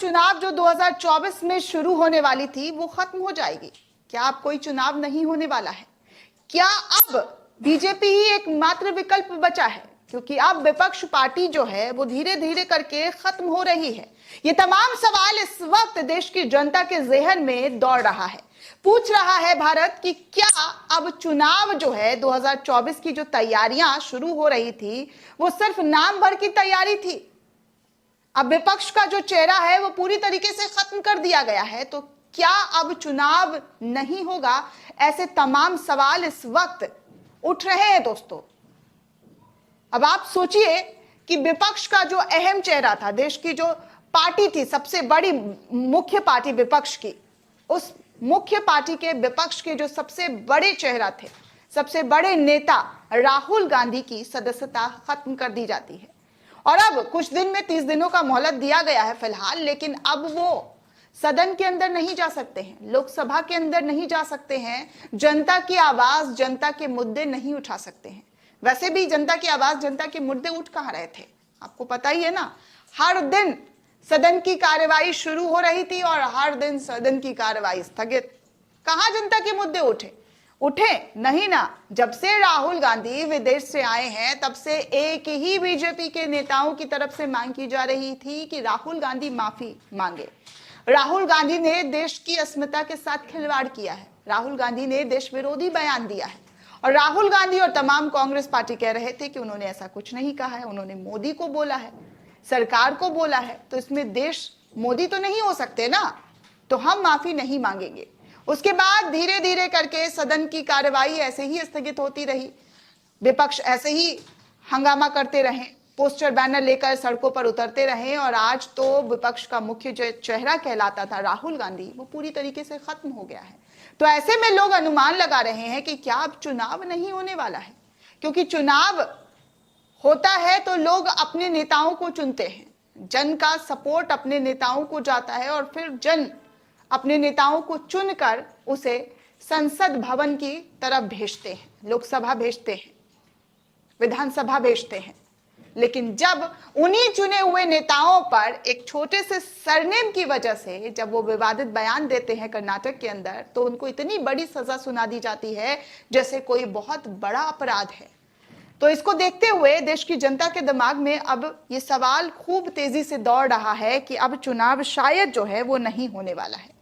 चुनाव जो 2024 में शुरू होने वाली थी वो खत्म हो जाएगी? क्या अब कोई चुनाव नहीं होने वाला है? क्या अब बीजेपी ही एकमात्र विकल्प बचा है? क्योंकि अब विपक्ष पार्टी जो है वो धीरे धीरे करके खत्म हो रही है। ये तमाम सवाल इस वक्त देश की जनता के जहन में दौड़ रहा है। पूछ रहा है भारत कि क्या अब चुनाव जो है 2024 की जो तैयारियां शुरू हो रही थी वो सिर्फ नाम भर की तैयारी थी? अब विपक्ष का जो चेहरा है वो पूरी तरीके से खत्म कर दिया गया है, तो क्या अब चुनाव नहीं होगा? ऐसे तमाम सवाल इस वक्त उठ रहे हैं दोस्तों। अब आप सोचिए कि विपक्ष का जो अहम चेहरा था, देश की जो पार्टी थी, सबसे बड़ी मुख्य पार्टी विपक्ष की, उस मुख्य पार्टी के विपक्ष के जो सबसे बड़े चेहरा थे, सबसे बड़े नेता राहुल गांधी की सदस्यता खत्म कर दी जाती है। और अब कुछ दिन में 30 दिनों का मोहलत दिया गया है फिलहाल, लेकिन अब वो सदन के अंदर नहीं जा सकते हैं, लोकसभा के अंदर नहीं जा सकते हैं, जनता की आवाज, जनता के मुद्दे नहीं उठा सकते हैं। वैसे भी जनता की आवाज, जनता के मुद्दे उठ कहां रहे थे? आपको पता ही है ना, हर दिन सदन की कार्यवाही शुरू हो रही थी और हर दिन सदन की कार्यवाही स्थगित। कहां जनता के मुद्दे उठे नहीं ना। जब से राहुल गांधी विदेश से आए हैं तब से एक ही बीजेपी के नेताओं की तरफ से मांग की जा रही थी कि राहुल गांधी माफी मांगे। राहुल गांधी ने देश की अस्मिता के साथ खिलवाड़ किया है, राहुल गांधी ने देश विरोधी बयान दिया है, और राहुल गांधी और तमाम कांग्रेस पार्टी कह रहे थे कि उन्होंने ऐसा कुछ नहीं कहा है, उन्होंने मोदी को बोला है, सरकार को बोला है, तो इसमें देश मोदी तो नहीं हो सकते ना, तो हम माफी नहीं मांगेंगे। उसके बाद धीरे धीरे करके सदन की कार्यवाही ऐसे ही स्थगित होती रही, विपक्ष ऐसे ही हंगामा करते रहे, पोस्टर बैनर लेकर सड़कों पर उतरते रहे, और आज तो विपक्ष का मुख्य जो चेहरा कहलाता था राहुल गांधी, वो पूरी तरीके से खत्म हो गया है। तो ऐसे में लोग अनुमान लगा रहे हैं कि क्या अब चुनाव नहीं होने वाला है? क्योंकि चुनाव होता है तो लोग अपने नेताओं को चुनते हैं, जन का सपोर्ट अपने नेताओं को जाता है, और फिर जन अपने नेताओं को चुनकर उसे संसद भवन की तरफ भेजते हैं, लोकसभा भेजते हैं, विधानसभा भेजते हैं। लेकिन जब उन्हीं चुने हुए नेताओं पर एक छोटे से सरनेम की वजह से जब वो विवादित बयान देते हैं कर्नाटक के अंदर, तो उनको इतनी बड़ी सजा सुना दी जाती है जैसे कोई बहुत बड़ा अपराध है। तो इसको देखते हुए देश की जनता के दिमाग में अब ये सवाल खूब तेजी से दौड़ रहा है कि अब चुनाव शायद जो है वो नहीं होने वाला है।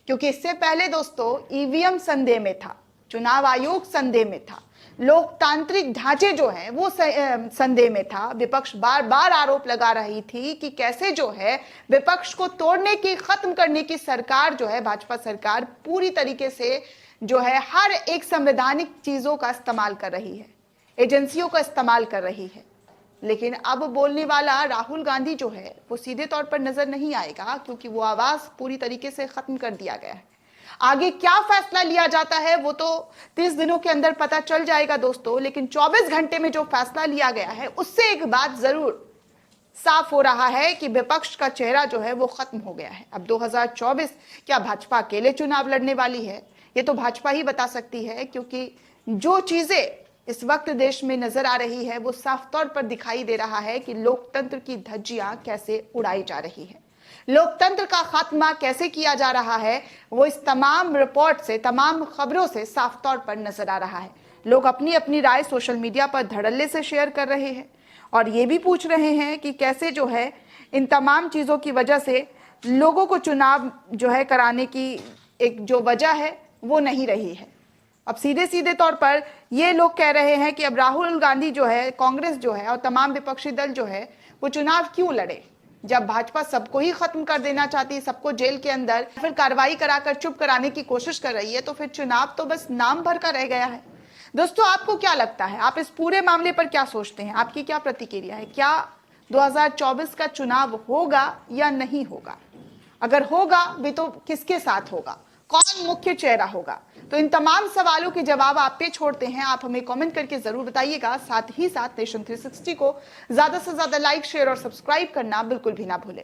क्योंकि इससे पहले दोस्तों ईवीएम संदेह में था, चुनाव आयोग संदेह में था, लोकतांत्रिक ढांचे जो है वो संदेह में था। विपक्ष बार बार आरोप लगा रही थी कि कैसे जो है विपक्ष को तोड़ने की, खत्म करने की सरकार जो है, भाजपा सरकार पूरी तरीके से जो है हर एक संवैधानिक चीजों का इस्तेमाल कर रही है, एजेंसियों का इस्तेमाल कर रही है। लेकिन अब बोलने वाला राहुल गांधी जो है वो सीधे तौर पर नजर नहीं आएगा, क्योंकि वो आवाज पूरी तरीके से खत्म कर दिया गया है। आगे क्या फैसला लिया जाता है वो तो 30 दिनों के अंदर पता चल जाएगा दोस्तों, लेकिन 24 घंटे में जो फैसला लिया गया है उससे एक बात जरूर साफ हो रहा है कि विपक्ष का चेहरा जो है वो खत्म हो गया है। अब 2024 क्या भाजपा अकेले चुनाव लड़ने वाली है? ये तो भाजपा ही बता सकती है, क्योंकि जो चीजें इस वक्त देश में नजर आ रही है वो साफ तौर पर दिखाई दे रहा है कि लोकतंत्र की धज्जियां कैसे उड़ाई जा रही है, लोकतंत्र का खात्मा कैसे किया जा रहा है, वो इस तमाम रिपोर्ट से, तमाम खबरों से साफ तौर पर नजर आ रहा है। लोग अपनी अपनी राय सोशल मीडिया पर धड़ल्ले से शेयर कर रहे हैं, और ये भी पूछ रहे हैं कि कैसे जो है इन तमाम चीजों की वजह से लोगों को चुनाव जो है कराने की एक जो वजह है वो नहीं रही है। अब सीधे सीधे तौर पर ये लोग कह रहे हैं कि अब राहुल गांधी जो है, कांग्रेस जो है और तमाम विपक्षी दल जो है वो चुनाव क्यों लड़े? जब भाजपा सबको ही खत्म कर देना चाहती है, सबको जेल के अंदर फिर कार्रवाई कराकर चुप कराने की कोशिश कर रही है, तो फिर चुनाव तो बस नाम भर का रह गया है। दोस्तों, आपको क्या लगता है? आप इस पूरे मामले पर क्या सोचते हैं? आपकी क्या प्रतिक्रिया है? क्या 2024 का चुनाव होगा या नहीं होगा? अगर होगा भी तो किसके साथ होगा? कौन मुख्य चेहरा होगा? तो इन तमाम सवालों के जवाब आप पे छोड़ते हैं, आप हमें कमेंट करके जरूर बताइएगा। साथ ही साथ नेशन 360 को ज्यादा से ज्यादा लाइक, शेयर और सब्सक्राइब करना बिल्कुल भी ना भूलें।